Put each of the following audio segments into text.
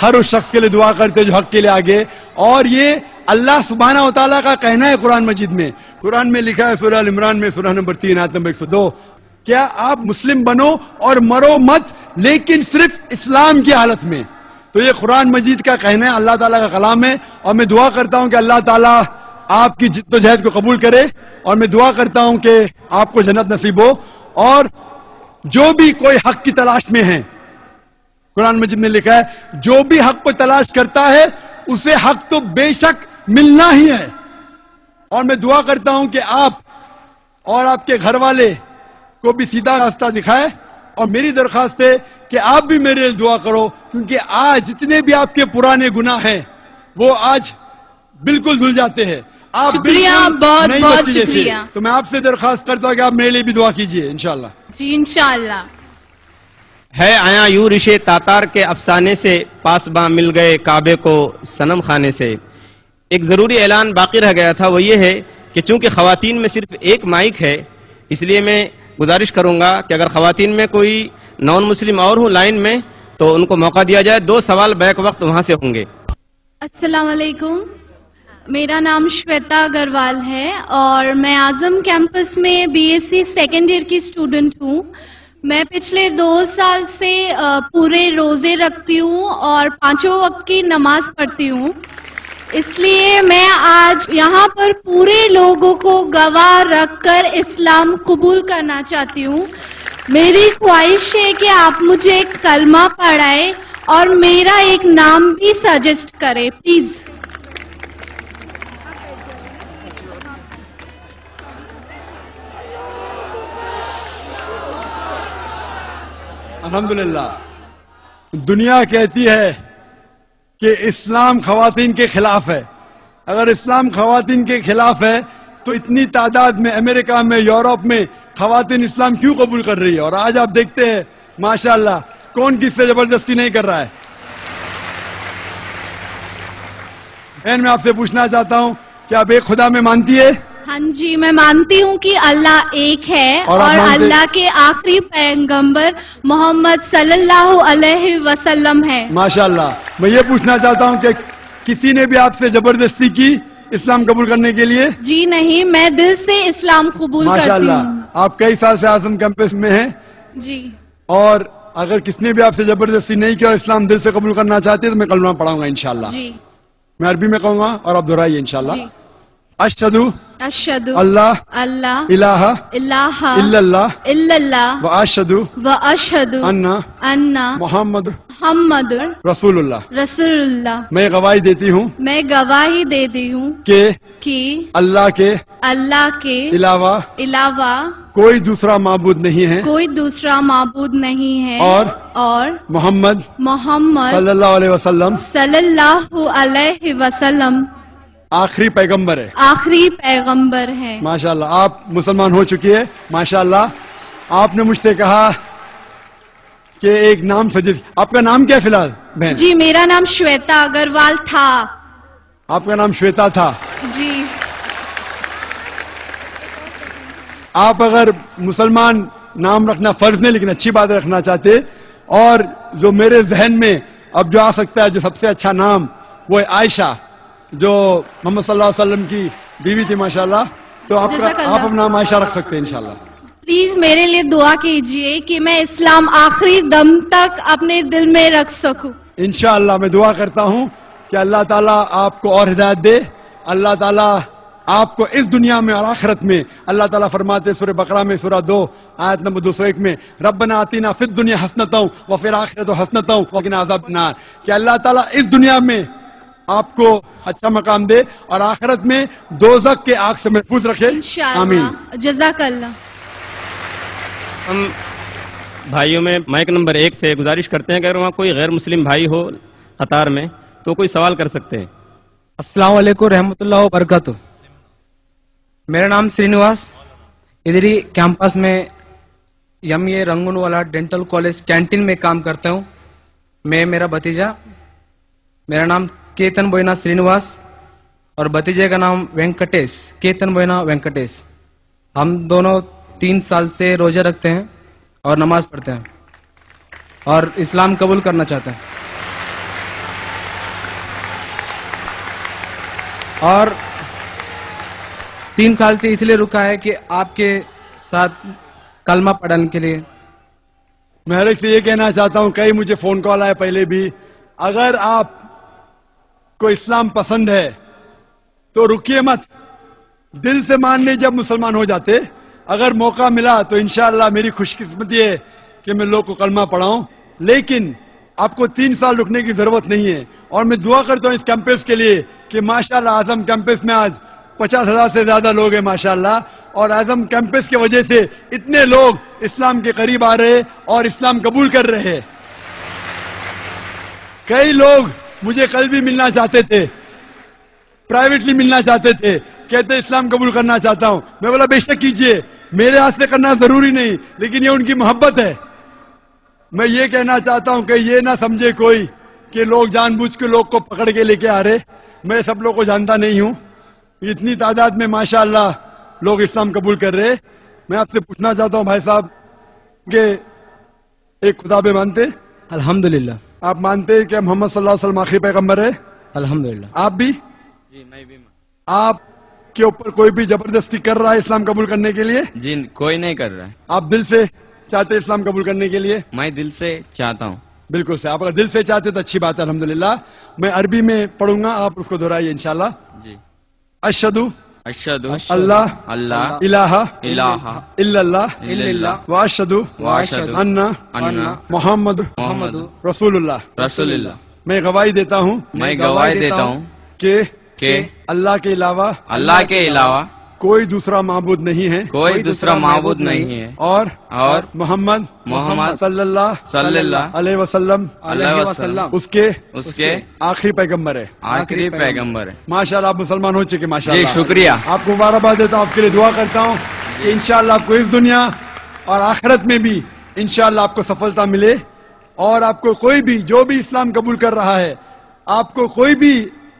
ہر اس شخص کے لیے دعا کرتے جو حق کے لیے آگے. اور یہ اللہ سبحانہ و تعالیٰ کا کہنا ہے قرآن مجید میں. قرآن میں لکھا ہے سورہ ال عمران میں سورہ نمبر 3 آیت نمبر 102, کیا آپ مسلم بنو اور مرو مت لیکن صرف اسلام کی حالت میں. تو یہ قرآن مجید کا کہنا ہے, اللہ تعالیٰ کا کلام ہے. اور میں دعا کرتا ہوں کہ اللہ تعالیٰ آپ کی جد و جہد کو قبول کرے, اور میں دعا کرتا ہوں کہ آپ کو جنت نصیب ہو. اور جو بھی کوئی حق کی تلاش میں ہے, قرآن مجید میں لکھا ہے جو بھی حق کو تلاش کرتا ہے اسے حق تو بے شک ملنا ہی ہے. اور میں دعا کرتا ہوں کہ آپ اور آپ کے گھر والے کو بھی سیدھا راستہ دکھائے. اور میری درخواست ہے کہ آپ بھی میرے لیے دعا کرو, کیونکہ آج جتنے بھی آپ کے پرانے گناہ ہیں وہ آج بالکل دھل جاتے ہیں. آپ شکریہ, بہت بہت شکریہ. تو میں آپ سے درخواست کرتا ہوں کہ آپ میرے لیے بھی دعا کیجئے انشاءاللہ. جی انشاءاللہ. ہے آیا یوں رشے تاتار کے افسانے سے, پاس باں مل گئے کعبے کو صنم خانے سے. ایک ضروری اعلان باقی رہ گیا تھا, وہ یہ ہے کہ چونکہ خواتین میں صرف ایک مائک ہے, اس لیے میں گزارش کروں گا کہ اگر خواتین میں کوئی نان مسلم اور ہوں لائن میں تو ان کو موقع دیا جائے. 2 سوال بیک وقت وہاں سے ہوں گے. السلام علیکم, میرا نام شویتا اگروال ہے اور میں اعظم کیمپس میں BSc سیکنڈ ایئر کی اسٹوڈنٹ ہوں. میں پچھلے 2 سال سے پورے روزے رکھتی ہوں اور 5 وقت کی نماز پڑھتی ہوں. اس لیے میں آج یہاں پر پورے لوگوں کو گواہ رکھ کر اسلام قبول کرنا چاہتی ہوں. میری خواہش ہے کہ آپ مجھے کلمہ پڑھائیں اور میرا ایک نام بھی سجیسٹ کریں پلیز. الحمدللہ. دنیا کہتی ہے کہ اسلام خواتین کے خلاف ہے. اگر اسلام خواتین کے خلاف ہے تو اتنی تعداد میں امریکہ میں یورپ میں خواتین اسلام کیوں قبول کر رہی ہے؟ اور آج آپ دیکھتے ہیں ماشاءاللہ کون کس سے زبردستی نہیں کر رہا ہے. بہن میں آپ سے پوچھنا چاہتا ہوں کہ آپ ایک خدا میں مانتی ہے؟ ہاں جی, میں مانتی ہوں کہ اللہ ایک ہے اور اللہ کے آخری پیغمبر محمد صلی اللہ علیہ وسلم ہے. ماشاءاللہ. میں یہ پوچھنا چاہتا ہوں کہ کسی نے بھی آپ سے زبردستی کی اسلام قبول کرنے کے لیے؟ جی نہیں, میں دل سے اسلام قبول کرتی ہوں. ماشاءاللہ. آپ کئی سال سے اعظم کیمپس میں ہیں جی, اور اگر کس نے بھی آپ سے زبردستی نہیں کی اور اسلام دل سے قبول کرنا چاہتے ہیں تو میں کلمہ پڑھاؤں گا انشاءاللہ. جی, میں عربی میں کہوں گا اور آپ دہرائیے انشاءاللہ. جی. اشہدو اشہدو اللہ اللہ الہ الہ الا اللہ الا اللہ واشہدو واشہدو ان محمد محمد رسول اللہ. رسول اللہ. میں گواہی دیتی ہوں میں گواہی دیتی ہوں کہ اللہ کے علاوہ کوئی دوسرا معبود نہیں ہے, کوئی دوسرا معبود نہیں ہے, اور محمد صلی اللہ علیہ وسلم آخری پیغمبر ہے. آخری پیغمبر ہے. ماشاءاللہ. آپ مسلمان ہو چکی ہے ماشاءاللہ. آپ نے مجھ سے کہا کہ ایک نام سجیسٹ. آپ کا نام کیا فی الحال بہن؟ جی, میرا نام شویتا اگروال تھا. آپ کا نام شویتا تھا؟ جی. آپ اگر مسلمان نام رکھنا فرض نہیں لیکن اچھی بات رکھنا چاہتے, اور جو میرے ذہن میں اب جو آ سکتا ہے جو سب سے اچھا نام وہ ہے عائشہ, جو محمد صلی اللہ علیہ وسلم کی بیوی تھی ماشاءاللہ. تو آپ اپنا نام عائشہ رکھ سکتے ہیں انشاءاللہ. پلیز میرے لیے دعا کیجئے کہ میں اسلام آخری دم تک اپنے دل میں رکھ سکوں. انشاءاللہ میں دعا کرتا ہوں کہ اللہ تعالیٰ آپ کو اور ہدایت دے. اللہ تعالیٰ آپ کو اس دنیا میں اور آخرت میں, اللہ تعالیٰ فرماتے سورہ بقرہ میں سورہ 2 آیت نمبر 201 میں, ربنا آتینا فی الدنیا حسنۃ وفی الآخرۃ حسنۃ وقنا عذاب النار, کہ اللہ تعالیٰ اس دنیا میں آپ کو اچھا مقام دے اور آخرت میں دوزخ کے آگ سے محفوظ رکھے. انشاءاللہ. جزاک اللہ. ہم بھائیوں میں مائک نمبر 1 سے گزارش کرتے ہیں کہ اگر وہاں کوئی غیر مسلم بھائی ہو قطار میں تو کوئی سوال کر سکتے ہیں. السلام علیکم رحمۃ اللہ وبرکاتہ. میرا نام سرینواس, ادھر ہی کیمپس میں ایم رنگون والا ڈینٹل کالج کینٹین میں کام کرتا ہوں. میں میرا بھتیجا, میرا نام کیتن بوئنا سرینواس اور بھتیجے کا نام وینکٹیش, کیتن بوئنا وینکٹیش. ہم دونوں 3 سال سے روزہ رکھتے ہیں اور نماز پڑھتے ہیں اور اسلام قبول کرنا چاہتے ہیں. اور 3 سال سے اس لیے رکا ہے کہ آپ کے ساتھ کلمہ پڑھنے کے لیے. میں ہر ایک سے یہ کہنا چاہتا ہوں, کئی مجھے فون کال آئے پہلے بھی, اگر آپ کو اسلام پسند ہے تو رکیے مت, دل سے مان لیں. جب مسلمان ہو جاتے, اگر موقع ملا تو انشاءاللہ میری خوش قسمتی ہے کہ میں لوگ کو کلمہ پڑھاؤں, لیکن آپ کو 3 سال رکنے کی ضرورت نہیں ہے. اور میں دعا کرتا ہوں اس کیمپس کے لیے کہ ماشاءاللہ اعظم کیمپس میں آج 50,000 سے زیادہ لوگ ہیں ماشاءاللہ, اور اعظم کیمپس کی وجہ سے اتنے لوگ اسلام کے قریب آ رہے اور اسلام قبول کر رہے ہیں. کئی لوگ مجھے کل بھی ملنا چاہتے تھے, پرائیویٹلی ملنا چاہتے تھے, کہتے اسلام قبول کرنا چاہتا ہوں. میں بولا بے شک کیجئے, میرے ہاتھ سے کرنا ضروری نہیں, لیکن یہ ان کی محبت ہے. میں یہ کہنا چاہتا ہوں کہ یہ نہ سمجھے کوئی کہ لوگ جان بوجھ کے لوگ کو پکڑ کے لے کے آ رہے. میں سب لوگ کو جانتا نہیں ہوں, اتنی تعداد میں ماشاءاللہ لوگ اسلام قبول کر رہے. میں آپ سے پوچھنا چاہتا ہوں بھائی صاحب کہ ایک خدا پہ مانتے؟ الحمدللہ. آپ مانتے ہیں کہ محمد صلی اللہ علیہ وسلم آخری پیغمبر ہے؟ الحمدللہ. آپ بھی؟ جی میں بھی. آپ کے اوپر کوئی بھی زبردستی کر رہا ہے اسلام قبول کرنے کے لیے؟ جی کوئی نہیں کر رہا ہے. آپ دل سے چاہتے ہیں اسلام قبول کرنے کے لیے؟ میں دل سے چاہتا ہوں. بالکل سے, آپ اگر دل سے چاہتے تو اچھی بات ہے الحمدللہ. میں عربی میں پڑھوں گا, آپ اس کو دہرائیے انشاءاللہ. جی. اشہدو اشہدو اللہ اللہ الہ الہ الا اللہ الا اللہ واشہدو واشہدو ان ان محمد محمد رسول اللہ. رسول اللہ. میں گواہی دیتا ہوں میں گواہی دیتا ہوں کہ اللہ کے علاوہ اللہ کے علاوہ کوئی دوسرا معبود نہیں ہے, کوئی دوسرا معبود نہیں ہے, اور اور محمد محمد صلی اللہ صلی اللہ علیہ وسلم علیہ وسلم اس کے آخری پیغمبر ہے. آخری پیغمبر ہے. ماشاءاللہ آپ مسلمان ہو چکے ماشاءاللہ. جی شکریہ. آپ کو مبارکباد دیتا ہوں, آپ کے لیے دعا کرتا ہوں کہ انشاءاللہ آپ کو اس دنیا اور آخرت میں بھی انشاءاللہ آپ کو سفلتا ملے. اور آپ کو کوئی بھی جو بھی اسلام قبول کر رہا ہے, آپ کو کوئی بھی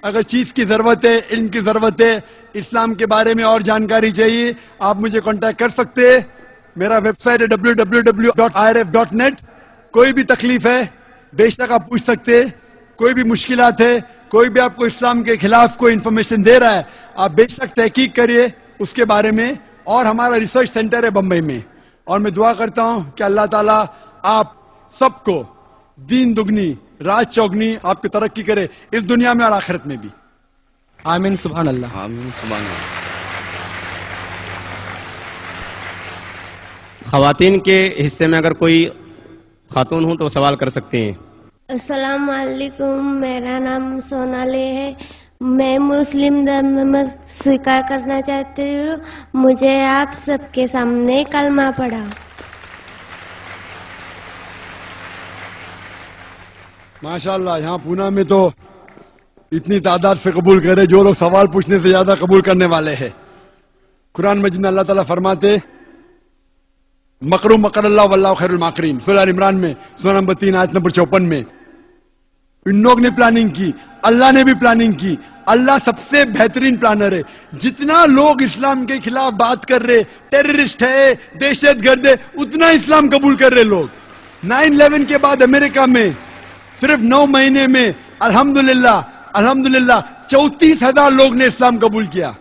اگر چیز کی ضرورت ہے, علم کی ضرورت ہے, اسلام کے بارے میں اور جانکاری چاہیے, آپ مجھے کانٹیکٹ کر سکتے ہیں. میرا ویب سائٹ ہے www.irf.net. کوئی بھی تکلیف ہے بے شک آپ پوچھ سکتے ہیں, کوئی بھی مشکلات ہے, کوئی بھی آپ کو اسلام کے خلاف کوئی انفارمیشن دے رہا ہے, آپ بے شک تحقیق کریے اس کے بارے میں. اور ہمارا ریسرچ سینٹر ہے بمبئی میں, اور میں دعا کرتا ہوں کہ اللہ تعالیٰ آپ سب کو دین دگنی رات چوگنی آپ کی ترقی کرے, اس دنیا میں اور آخرت میں بھی. آمین. سبحان اللہ. آمین. سبحان اللہ. خواتین کے حصے میں اگر کوئی خاتون ہوں تو سوال کر سکتے ہیں. السلام علیکم, میرا نام سونالی ہے. میں مسلم دھرم میں سویکار کرنا چاہتی ہوں. مجھے آپ سب کے سامنے کلمہ پڑھا. ماشاءاللہ یہاں پونا میں تو اتنی تعداد سے قبول کرے, جو لوگ سوال پوچھنے سے زیادہ قبول کرنے والے ہیں. قرآن مجید میں اللہ تعالیٰ فرماتے مکرو مکر اللہ واللہ خیر الماکرین, سورہ عمران میں سورہ نمبر 3 آیت نمبر 54 میں. ان لوگ نے پلاننگ کی, اللہ نے بھی پلاننگ کی. اللہ سب سے بہترین پلانر ہے. جتنا لوگ اسلام کے خلاف بات کر رہے, ٹیررسٹ ہے, دہشت گرد ہے, اتنا اسلام قبول کر رہے لوگ. 9/11 کے بعد امریکہ میں صرف 9 مہینے میں الحمدللہ 34,000 لوگ نے اسلام قبول کیا.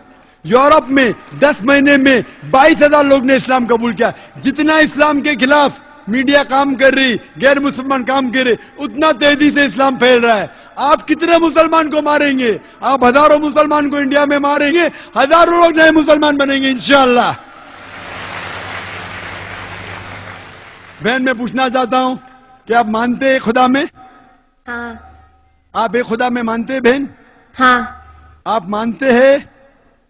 یورپ میں 10 مہینے میں 22,000 لوگ نے اسلام قبول کیا. جتنا اسلام کے خلاف میڈیا کام کر رہی, غیر مسلمان کام کر رہے, اتنا تیزی سے اسلام پھیل رہا ہے. آپ کتنے مسلمان کو ماریں گے؟ آپ ہزاروں مسلمان کو انڈیا میں ماریں گے, ہزاروں لوگ نئے مسلمان بنیں گے انشاءاللہ. بہن میں پوچھنا چاہتا ہوں کہ آپ مانتے ہیں خدا میں؟ ہاں. آپ ایک خدا میں مانتے ہیں بہن؟ ہاں. آپ مانتے ہیں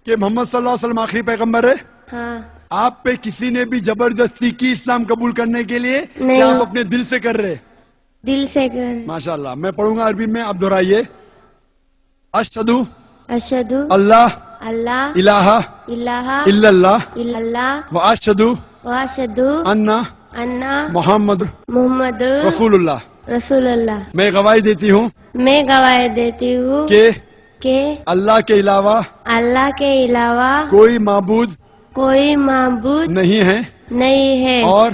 کہ محمد صلی اللہ علیہ وسلم آخری پیغمبر ہے؟ ہاں. آپ پہ کسی نے بھی زبردستی کی اسلام قبول کرنے کے لیے نہیں. یا آپ اپنے دل سے کر رہے؟ دل سے کر. ماشاءاللہ. میں پڑھوں گا عربی میں, آپ دہرائیے. اشہدو اشہدو اللہ اللہ الہ الہ الا اللہ الا اللہ واشہدو واشہدو ان ان محمد محمد رسول اللہ. رسول اللہ. میں گواہی دیتی ہوں میں گواہی دیتی ہوں کہ اللہ کے علاوہ کوئی معبود نہیں ہے نہیں ہے, اور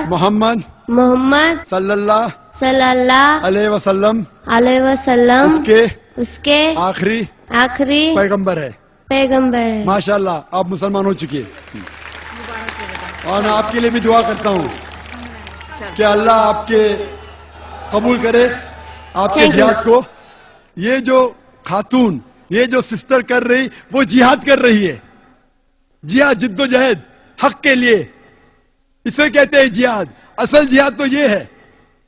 محمد صلی اللہ صلی اللہ علیہ وسلم علیہ وسلم اس کے آخری آخری پیغمبر ہے. پیغمبر ہے. ماشاءاللہ آپ مسلمان ہو چکی ہے. اور میں آپ کے لیے بھی دعا کرتا ہوں کہ اللہ آپ کے قبول کرے آپ کے جہاد کو. یہ جو خاتون، یہ جو سسٹر کر رہی، وہ جہاد کر رہی ہے. جہاد، جد و جہد حق کے لیے، اسے کہتے ہیں جہاد. اصل جہاد تو یہ ہے.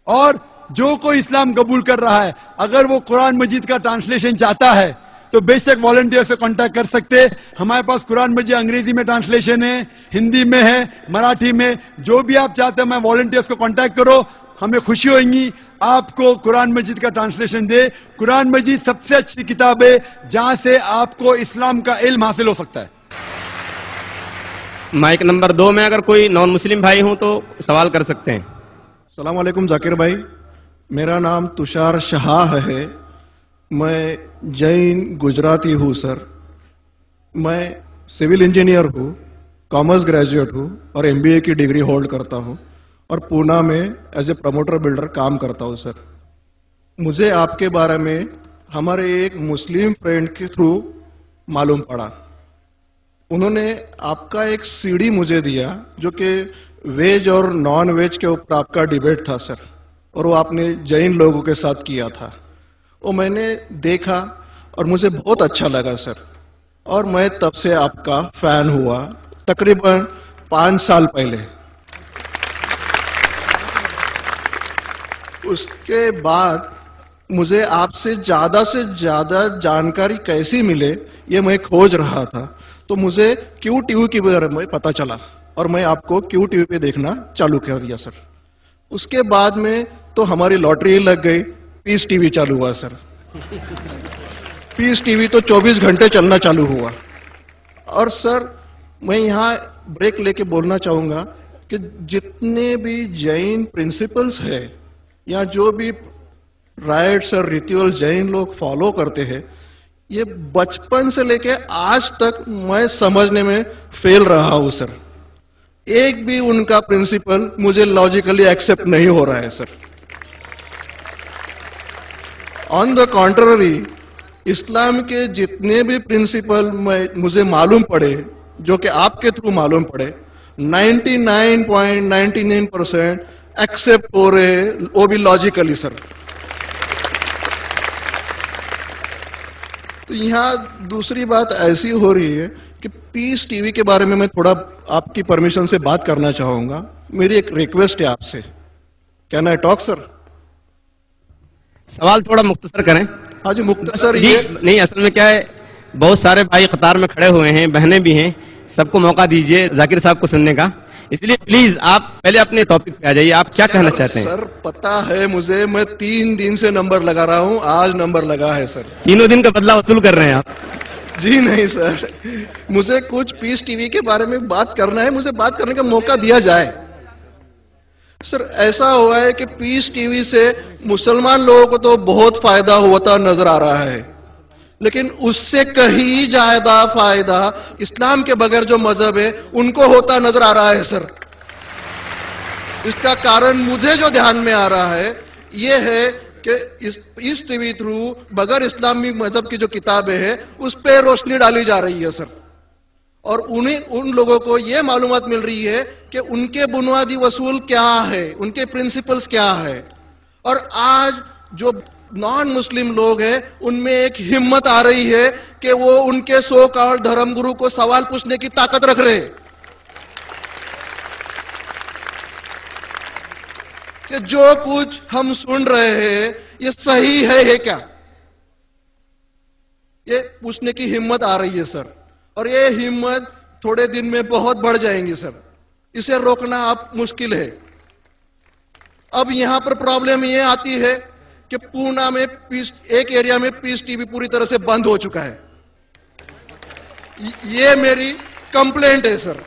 اور جو کوئی اسلام قبول کر رہا ہے، اگر وہ قرآن مجید کا ٹرانسلیشن چاہتا ہے تو بے شک والنٹیئر سے کانٹیکٹ کر سکتے. ہمارے پاس قرآن مجید انگریزی میں ٹرانسلیشن ہے، ہندی میں ہے، مراٹھی میں. جو بھی آپ چاہتے ہیں، میں والنٹیئرس کو کانٹیکٹ کرو. ہمیں خوشی ہوئیں گی آپ کو قرآن مجید کا ٹرانسلیشن دے. قرآن مجید سب سے اچھی کتاب ہے جہاں سے آپ کو اسلام کا علم حاصل ہو سکتا ہے. مائک نمبر 2 میں اگر کوئی نان مسلم بھائی ہوں تو سوال کر سکتے ہیں. السلام علیکم ذاکر بھائی. میرا نام تشار شہا ہے. میں جین گجراتی ہوں سر. میں سول انجینئر ہوں، کامرس گریجویٹ ہوں اور MBA کی ڈگری ہولڈ کرتا ہوں اور پونا میں ایز اے پروموٹر بلڈر کام کرتا ہوں سر. مجھے آپ کے بارے میں ہمارے ایک مسلم فرینڈ کے تھرو معلوم پڑا. انہوں نے آپ کا ایک CD مجھے دیا جو کہ ویج اور نان ویج کے اوپر آپ کا ڈیبیٹ تھا سر، اور وہ آپ نے جین لوگوں کے ساتھ کیا تھا. وہ میں نے دیکھا اور مجھے بہت اچھا لگا سر، اور میں تب سے آپ کا فین ہوا تقریباً 5 سال پہلے. اس کے بعد مجھے آپ سے زیادہ جانکاری کیسی ملے یہ میں کھوج رہا تھا. تو مجھے QTV کے بارے میں پتہ چلا اور میں آپ کو QTV پہ دیکھنا چالو کر دیا سر. اس کے بعد میں تو ہماری لاٹری لگ گئی، پیس TV چالو ہوا سر. پیس TV تو 24 گھنٹے چلنا چالو ہوا. اور سر میں یہاں بریک لے کے بولنا چاہوں گا کہ جتنے بھی جین پرنسپلز ہے یا جو بھی رائٹس اور ریچول جین لوگ فالو کرتے ہیں، یہ بچپن سے لے کے آج تک میں سمجھنے میں فیل رہا ہوں سر. ایک بھی ان کا پرنسپل مجھے لاجیکلی ایکسپٹ نہیں ہو رہا ہے سر. آن دا کانٹرری، اسلام کے جتنے بھی پرنسپل مجھے معلوم پڑے، جو کہ آپ کے تھرو معلوم پڑے، 99.99% ایکسپٹ ہو رہے، وہ بھی لاجیکلی سر. تو یہاں دوسری بات ایسی ہو رہی ہے کہ پیس TV کے بارے میں تھوڑا آپ کی پرمیشن سے بات کرنا چاہوں گا. میری ایک ریکویسٹ ہے آپ سے. کین آئی ٹاک سر؟ سوال تھوڑا مختصر کریں. ہاں جی مختصر. جی نہیں، اصل میں کیا ہے، بہت سارے بھائی قطار میں کھڑے ہوئے ہیں، بہنیں بھی ہیں، سب کو موقع دیجئے ذاکر صاحب کو سننے کا. اس لیے پلیز آپ پہلے اپنے ٹاپک پہ آ جائیے. آپ کیا کہنا چاہتے ہیں؟ سر پتا ہے مجھے، میں 3 دن سے نمبر لگا رہا ہوں، آج نمبر لگا ہے سر. 3 دن کا بدلہ وصول کر رہے ہیں آپ؟ جی نہیں سر، مجھے کچھ پیس TV کے بارے میں بات کرنا ہے، مجھے بات کرنے کا موقع دیا جائے. سر ایسا ہوا ہے کہ پیس TV سے مسلمان لوگوں کو تو بہت فائدہ ہوتا نظر آ رہا ہے، لیکن اس سے کہیں زیادہ فائدہ اسلام کے بغیر جو مذہب ہے ان کو ہوتا نظر آ رہا ہے سر. اس کا کارن مجھے جو دھیان میں آ رہا ہے یہ ہے کہ اس TV تھرو بغیر اسلامی مذہب کی جو کتابیں ہیں اس پہ روشنی ڈالی جا رہی ہے سر. اور ان لوگوں کو یہ معلومات مل رہی ہے کہ ان کے بنیادی اصول کیا ہے، ان کے پرنسپلز کیا ہے. اور آج جو نان مسلم لوگ ہیں ان میں ایک ہمت آ رہی ہے کہ وہ ان کے سو کالڈ دھرم گرو کو سوال پوچھنے کی طاقت رکھ رہے ہیں کہ جو کچھ ہم سن رہے ہیں یہ صحیح ہے کیا. یہ پوچھنے کی ہمت آ رہی ہے سر، اور یہ ہمت تھوڑے دن میں بہت بڑھ جائیں گی سر. اسے روکنا اب مشکل ہے. اب یہاں پر پرابلم یہ آتی ہے کہ پونا میں ایک ایریا میں پیس TV پوری طرح سے بند ہو چکا ہے. یہ میری کمپلینٹ ہے سر.